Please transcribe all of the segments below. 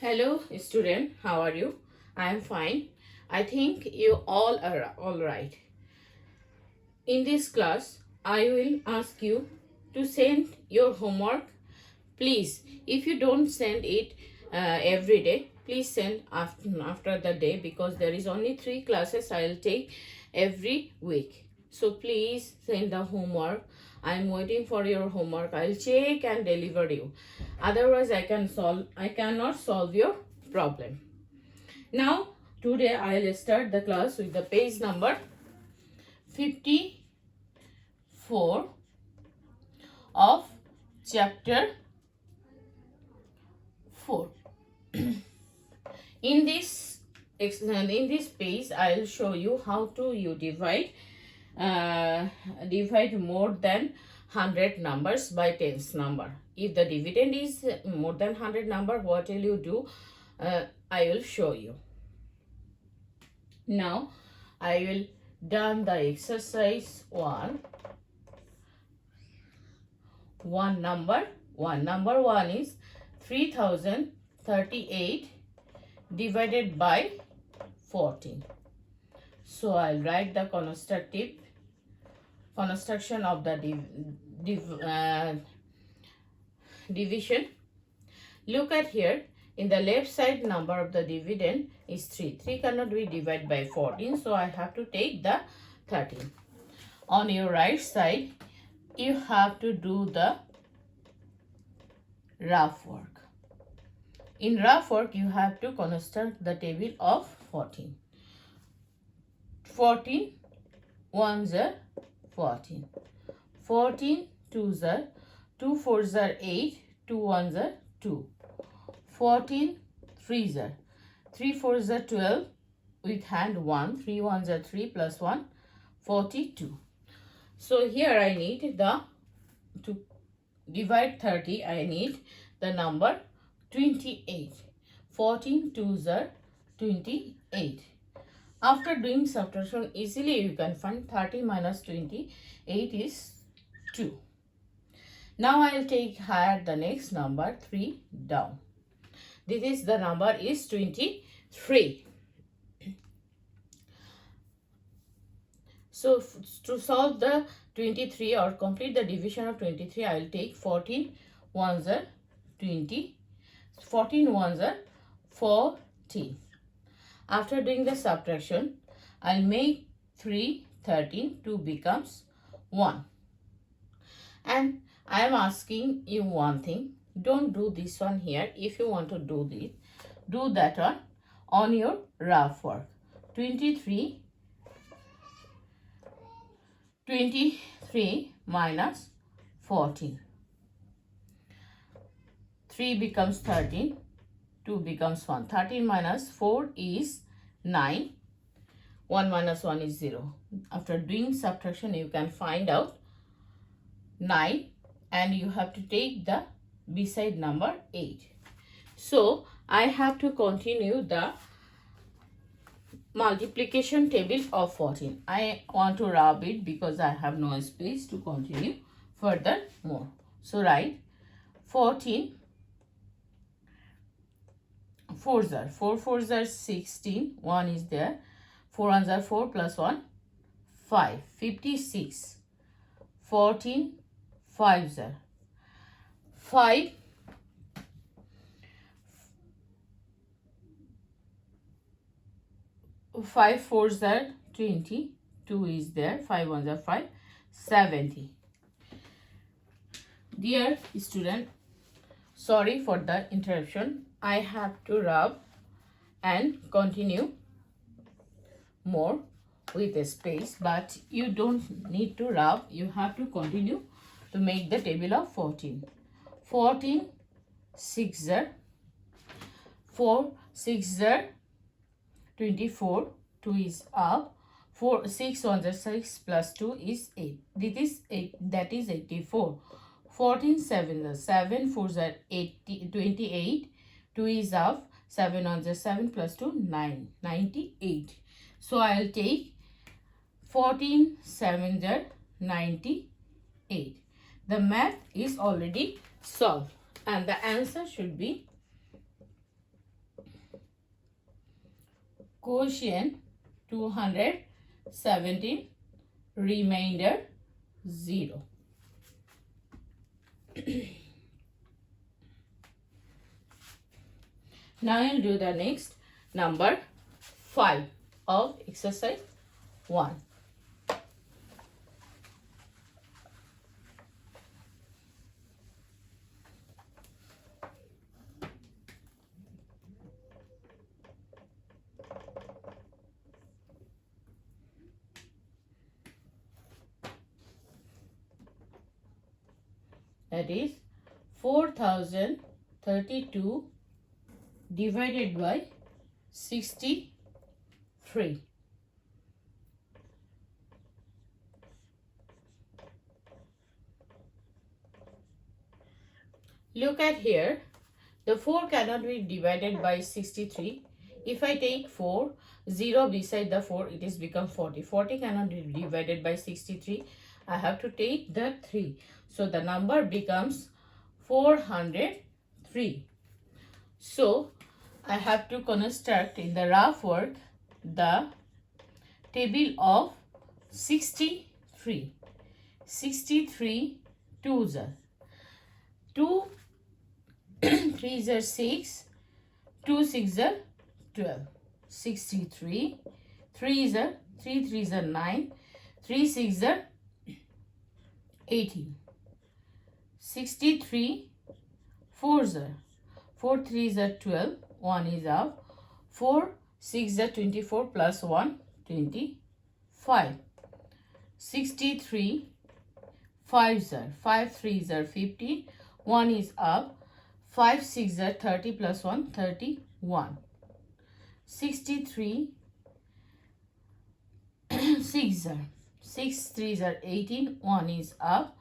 Hello student, how are you? I am fine. I think you all are all right. In this class, I will ask you to send your homework. Please, if you don't send it every day, please send after the day because there is only 3 classes I will take every week. So please send the homework. I am waiting for your homework. I will check and deliver you. Otherwise, I cannot solve your problem. Now, today I will start the class with the page number 54 of chapter 4. In this page, I will show you how to divide more than 100 numbers by tens number. If the dividend is more than 100 number, what will you do? I will show you. Now I will done the exercise 1. One number 1 is 3038 divided by 14. So I'll write the construction of the division. Look at here. In the left side, number of the dividend is 3. 3 cannot be divided by 14, so I have to take the 13. On your right side, you have to do the rough work. In rough work, you have to construct the table of 14. 14 1s are 14. 14 2s are 2 4s are 8. 2 1s are 2. 14 3s are 3 4s are 12 with hand 1. 3 1s are 3 plus 1 42. So here I need to divide 30, I need the number 28. 14 2s are 28. After doing subtraction, easily you can find 30 minus 28 is 2. Now I will take higher the next number 3 down. This is the number is 23. So to solve the 23 or complete the division of 23, I will take 14 1s are 20. 14 1s are 14. After doing the subtraction, I'll make 3 13. 2 becomes 1. And I am asking you one thing. Don't do this one here. If you want to do this, do that one on your rough work. 23 minus 14. 3 becomes 13. 2 becomes 1. 13 minus 4 is 9. 1 minus 1 is 0. After doing subtraction, you can find out 9 and you have to take the beside number 8. So I have to continue the multiplication table of 14. I want to rub it because I have no space to continue further more. So write 14 4s are 4 4s are 16. 1 is there. 4 1s are 4 plus 1 5. 56. 14 5s are 5. 5 4s are 20. 2 is there. 5 1s are 5. 70. Dear student, sorry for the interruption. I have to rub and continue more with a space, but you don't need to rub. You have to continue to make the table of 14. 14 6 are 4 6 are 24. 2 is up. 4 6 1s are 6 plus 2 is 8. This is 8. That is 84. 14 7 are 7. 4s are 28. 2 is up. 7 1s are 7 plus 2 9. 98. So I will take 14 7s are 98. The math is already solved and the answer should be quotient 217, remainder 0. Now I'll do the next number 5 of exercise 1. That is 4032 divided by 63. Look at here. The 4 cannot be divided by 63. If I take 4, 0 beside the 4, it is become 40. 40 cannot be divided by 63. I have to take the 3. So the number becomes 403. So I have to construct in the rough work the table of 63. 63 twos are 2 3s are 6, 2 6 are 12. 63 3s are 3 3s are 9, 3 6 are 18. 63 4s are 4 3s are 12, 1 is out. 4 6 are 24 plus 1 25. 63 5s are 5 3s are 15, 1 is up. 5 6 are 30 plus 1 31. 63 6 are 6 3s are 18, 1 is up.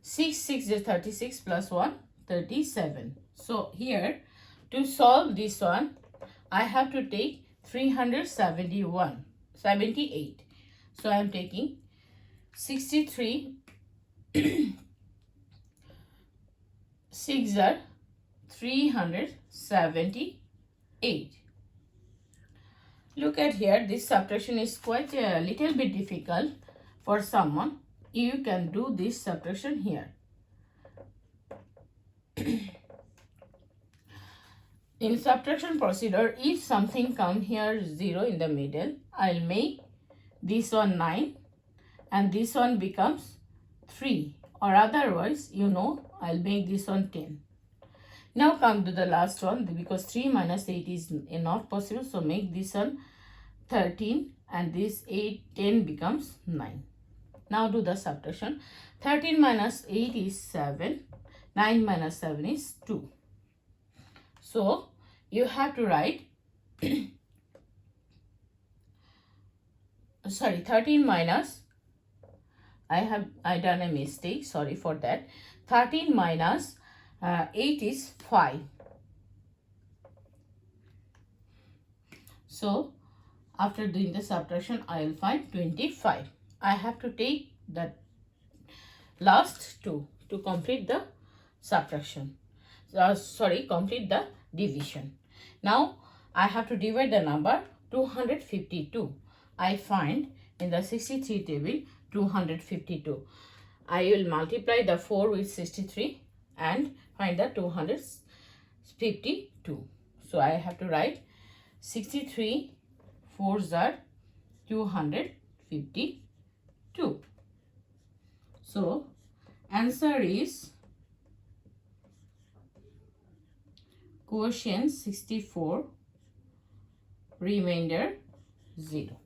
6 6 is 36 plus 1 37. So here to solve this one I have to take 378. So I am taking 63 6 are 378. Look at here, this subtraction is quite a little bit difficult for someone. You can do this subtraction here. In subtraction procedure, if something come here 0 in the middle, I'll make this one 9 and this one becomes 3, or otherwise, I'll make this one 10. Now come to the last one, because 3 minus 8 is not possible, so make this one 13 and this 10 becomes 9. Now do the subtraction. 13 minus 8 is 7, 9 minus 7 is 2. So you have to write 13 minus, I done a mistake, sorry for that. 13 minus 8 is 5. So after doing the subtraction, I will find 25. I have to take the last two to complete the subtraction. Complete the division. Now I have to divide the number 252. I find in the 63 table 252. I will multiply the 4 with 63 and find the 252. So I have to write 63 4s are 252. So answer is quotient 64, remainder 0.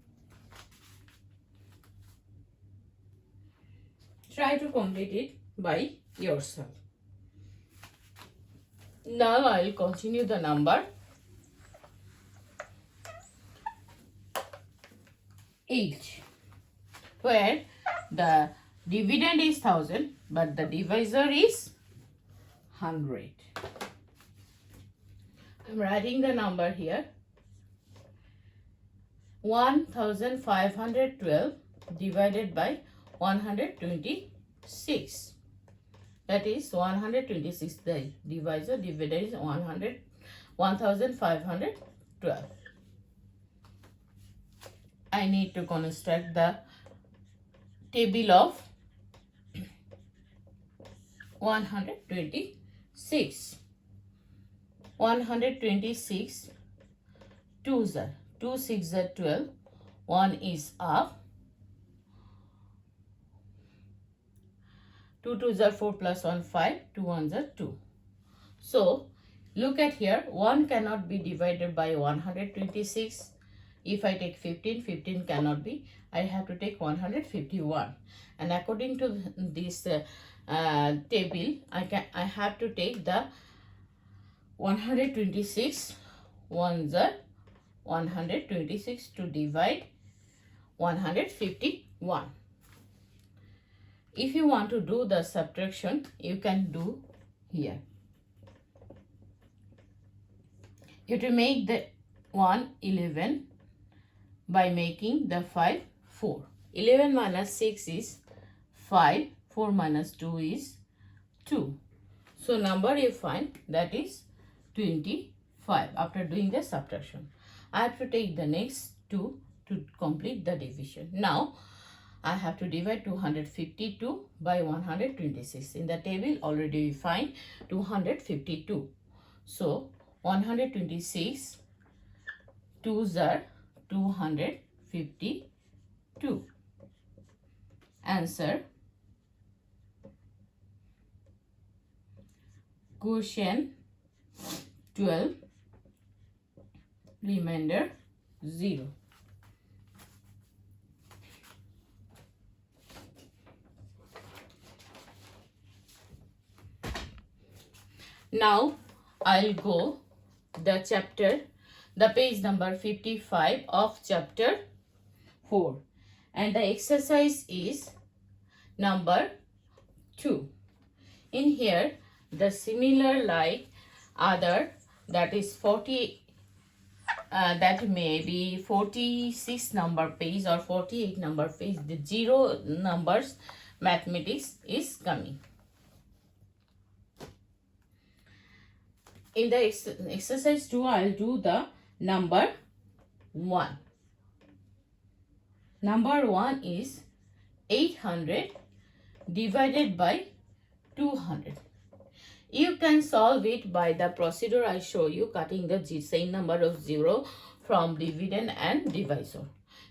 Try to complete it by yourself. Now I will continue the number 8, where the dividend is 1000 but the divisor is 100. I am writing the number here. 1512 divided by 126. That is 126. The divisor divided is 1512. I need to construct the table of 126. 126 2s are 2 6 are 12. 1 is up. 2 2s are 4 plus 1 5. 2 1s are 2. So look at here, 1 cannot be divided by 126. If I take 15, 15 cannot be. I have to take 151. And according to this table, I have to take the 126 ones are 126 to divide 151. If you want to do the subtraction, you can do here. You have to make the 1 11 by making the 5 4. 11 minus 6 is 5. 4 minus 2 is 2. So number you find, that is 25 after doing the subtraction. I have to take the next 2 to complete the division. Now I have to divide 252 by 126. In the table already we find 252. So 126 2s are 252. Answer: quotient 12, remainder 0. Now I'll go the page number 55 of chapter 4, and the exercise is number 2. In here, the similar like other, that is 40, that may be 46 number page or 48 number page, the 0 numbers mathematics is coming. In the exercise 2, I'll do the number 1. Number 1 is 800 divided by 200. You can solve it by the procedure I show you, cutting the same number of 0 from dividend and divisor.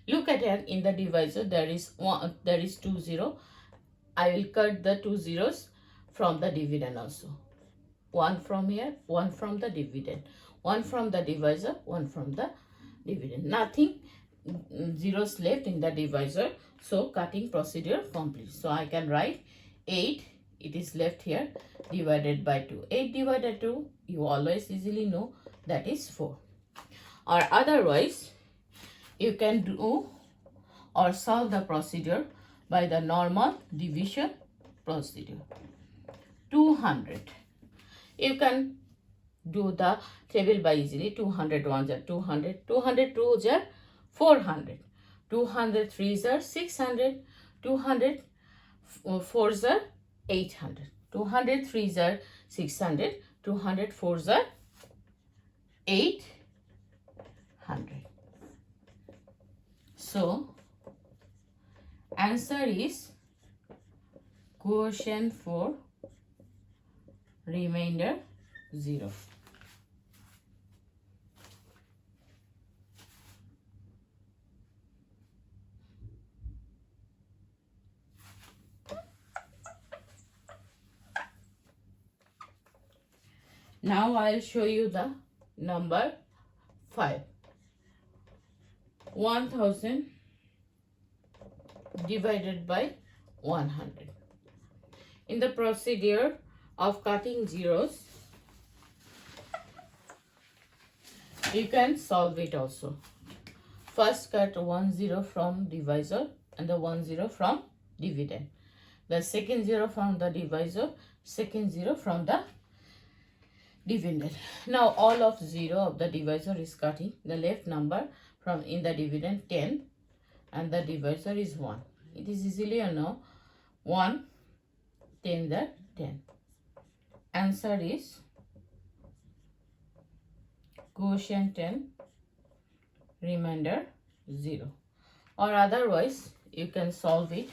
Look at it, in the divisor there is 2 0. I will cut the 2 zeros from the dividend also. 1 from here, 1 from the dividend, 1 from the divisor, 1 from the dividend. Nothing zeros left in the divisor, so cutting procedure complete. So I can write 8, it is left here, divided by 2. 8 divided 2, you always easily know, that is 4. Or otherwise, you can do or solve the procedure by the normal division procedure. 200. You can do the table by easily. 200 ones are 200, 200 twos are 400, 200 threes are 600, 200 fours are 800, 200 threes are 600, 200 fours are 800. So answer is quotient 4, remainder 0. Now I'll show you the number 5. 1000 divided by 100. In the procedure of cutting zeros, you can solve it also. First cut 1 0 from divisor and the 1 0 from dividend. The second 0 from the divisor, second 0 from the dividend. Now all of 0 of the divisor is cutting. The left number from in the dividend 10 and the divisor is 1. It is easily you know 1 10 the 10. Answer is quotient 10, remainder 0. or otherwise you can solve it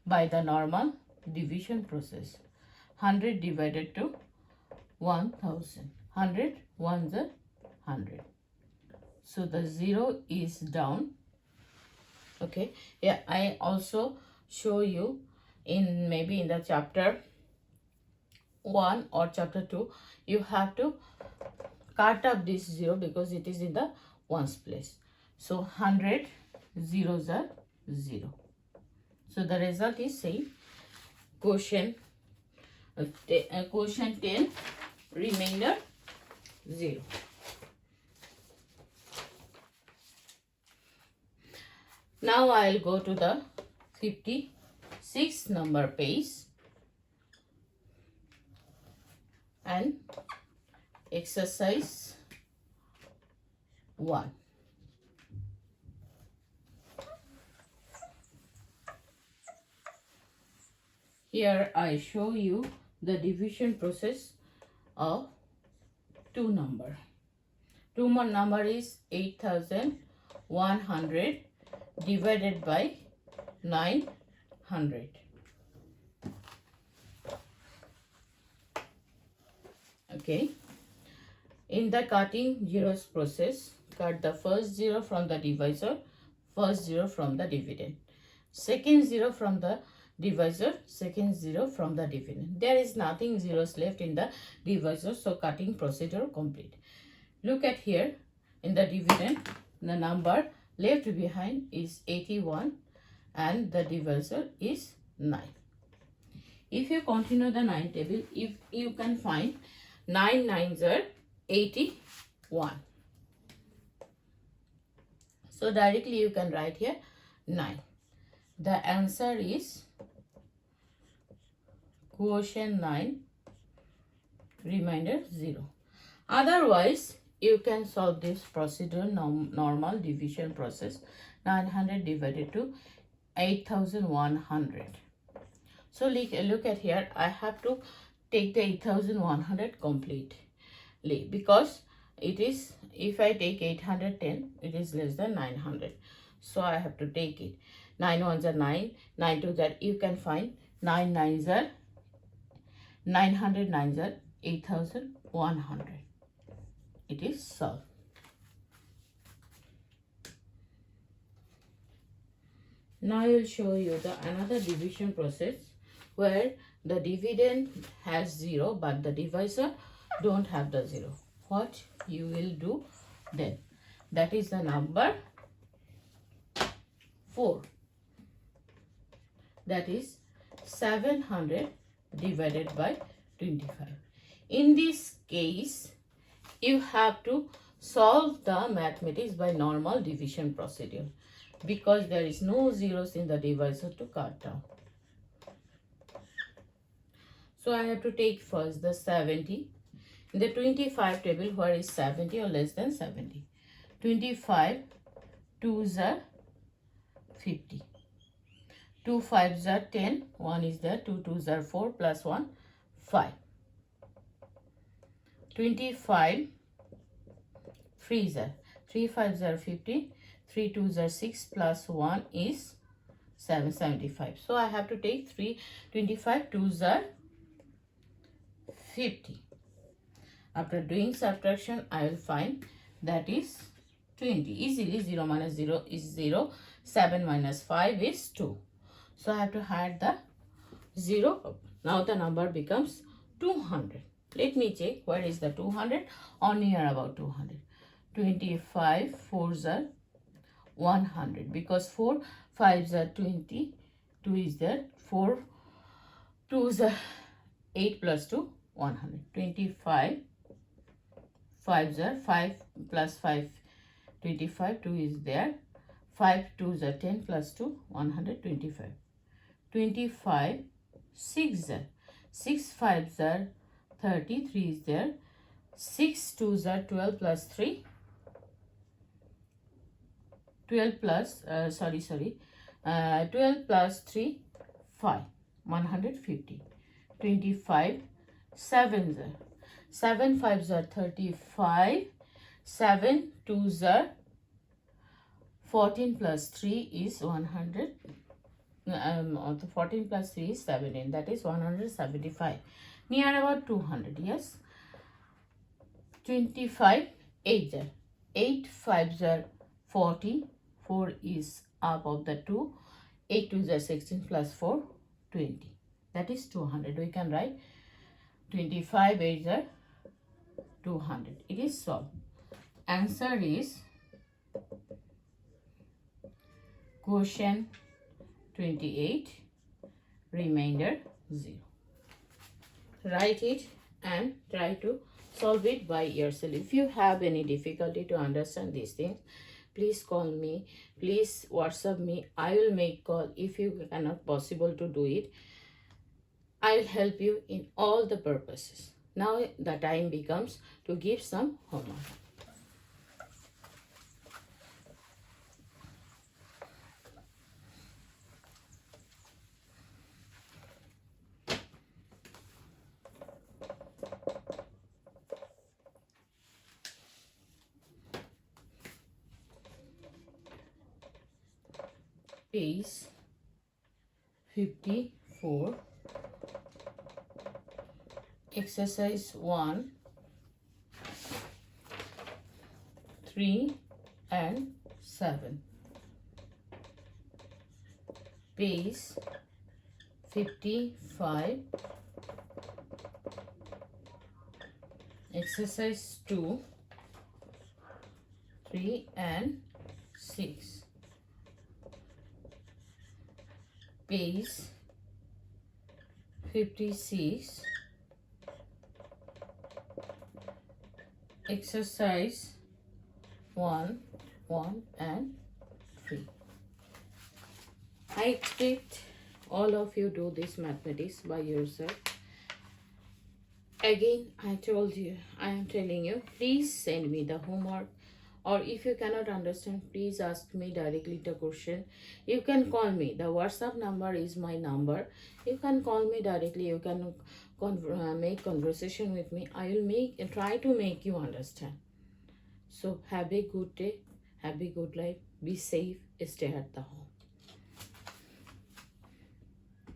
by the normal division process. 100 divided to 1000. 100 ones are 100. So the 0 is down. Okay, yeah, I also show you in maybe in the chapter 1 or chapter 2, you have to cut up this 0 because it is in the ones place. So 100 zeros are 0. So the result is same. Quotient 10, remainder 0. Now I'll go to the 56 number page and exercise 1. Here I show you the division process of 2 number. 2 number is 8100 divided by 900. Okay. In the cutting zeros process, cut the first 0 from the divisor, first 0 from the dividend, second 0 from the divisor, second 0 from the dividend. There is nothing zeros left in the divisor, so cutting procedure complete. Look at here, in the dividend, the number left behind is 81 and the divisor is 9. If you continue the 9 table, if you can find 9 nines are 81. So directly you can write here 9. The answer is quotient 9, remainder 0. Otherwise, you can solve this procedure normal division process. 900 divided to 8100. So look at here, I have to take the 8100 completely because it is, if I take 810, it is less than 900. So I have to take it. 9 ones are 9, 9 2s are, you can find 9 nines are 900 nines are 8100. It is solved. Now I will show you the another division process where the dividend has 0 but the divisor don't have the 0. What you will do then? That is the number 4. That is 700 divided by 25. In this case, you have to solve the mathematics by normal division procedure because there is no zeros in the divisor to cut down. So I have to take first the 70. In the 25 table, where is 70 or less than 70? 25 2s are 50. 2 5s are 10. 1 is there. 2 2s are 4 plus 1 5. 25 3s are 3 5s are 50. 3 2s are 6 plus 1 is 75. So I have to take 25 2s are 50. After doing subtraction, I will find that is 20. Easily 0 minus 0 is 0. 7 minus 5 is 2. So I have to add the 0. Now the number becomes 200. Let me check where is the 200 or near about 200. 25 4s are 100 because 4 5s are 20. 2 is there. 4 2s are 8 plus 2 100. 25 5s are 5 plus 5 25. 2 is there. 5 2s are 10 plus 2 125. 25 6 are 6 5s are 30. 3 is there. 6 2s are 12 plus 3 12 plus 12 plus 3 5 150. 25 7s are 7 5s are 35. 7 2s are 14 plus 3 is 100. 14 plus 3 is 17. That is 175. Near about 200. Yes. 25 8 are 8 5s are 40. 4 is up of the 2. 8 2s are 16 plus 4 20. That is 200. We can write 25 8s are 200. It is solved. Answer is quotient 28, remainder 0. Write it and try to solve it by yourself. If you have any difficulty to understand these things, please call me, please WhatsApp me. I will make call. If you cannot possible to do it, I'll help you in all the purposes. Now the time becomes to give some homework. Page 54, exercise 1, 3 and 7. Page 55, exercise 2, 3 and 6. Page 56, exercise 1, 1 and 3. I expect all of you do this mathematics by yourself. Again, I am telling you, please send me the homework, or if you cannot understand, please ask me directly the question. You can call me. The WhatsApp number is my number. You can call me directly. You can make conversation with me. I will try to make you understand. So have a good day. Have a good life. Be safe. Stay at the home.